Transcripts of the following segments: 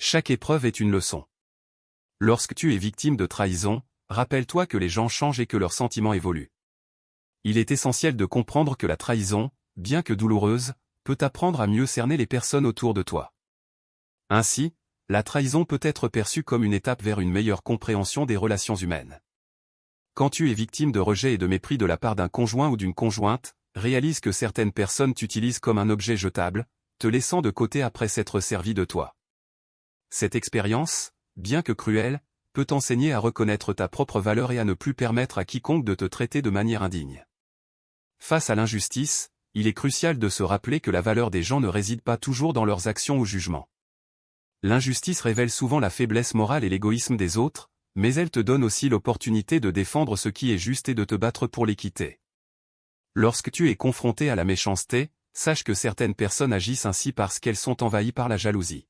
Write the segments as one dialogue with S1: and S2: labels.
S1: Chaque épreuve est une leçon. Lorsque tu es victime de trahison, rappelle-toi que les gens changent et que leurs sentiments évoluent. Il est essentiel de comprendre que la trahison, bien que douloureuse, peut t'apprendre à mieux cerner les personnes autour de toi. Ainsi, la trahison peut être perçue comme une étape vers une meilleure compréhension des relations humaines. Quand tu es victime de rejet et de mépris de la part d'un conjoint ou d'une conjointe, réalise que certaines personnes t'utilisent comme un objet jetable, te laissant de côté après s'être servi de toi. Cette expérience, bien que cruelle, peut t'enseigner à reconnaître ta propre valeur et à ne plus permettre à quiconque de te traiter de manière indigne. Face à l'injustice, il est crucial de se rappeler que la valeur des gens ne réside pas toujours dans leurs actions ou jugements. L'injustice révèle souvent la faiblesse morale et l'égoïsme des autres, mais elle te donne aussi l'opportunité de défendre ce qui est juste et de te battre pour l'équité. Lorsque tu es confronté à la méchanceté, sache que certaines personnes agissent ainsi parce qu'elles sont envahies par la jalousie.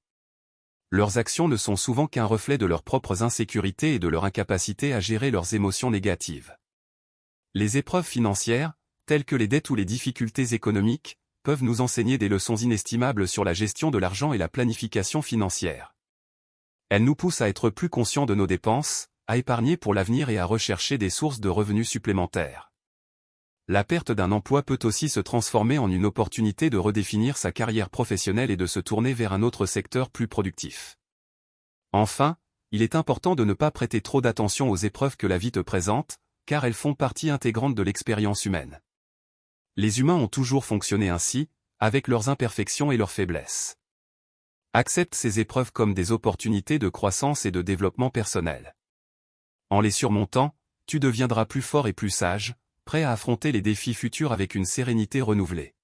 S1: Leurs actions ne sont souvent qu'un reflet de leurs propres insécurités et de leur incapacité à gérer leurs émotions négatives. Les épreuves financières, telles que les dettes ou les difficultés économiques, peuvent nous enseigner des leçons inestimables sur la gestion de l'argent et la planification financière. Elles nous poussent à être plus conscients de nos dépenses, à épargner pour l'avenir et à rechercher des sources de revenus supplémentaires. La perte d'un emploi peut aussi se transformer en une opportunité de redéfinir sa carrière professionnelle et de se tourner vers un autre secteur plus productif. Enfin, il est important de ne pas prêter trop d'attention aux épreuves que la vie te présente, car elles font partie intégrante de l'expérience humaine. Les humains ont toujours fonctionné ainsi, avec leurs imperfections et leurs faiblesses. Accepte ces épreuves comme des opportunités de croissance et de développement personnel. En les surmontant, tu deviendras plus fort et plus sage, prêt à affronter les défis futurs avec une sérénité renouvelée.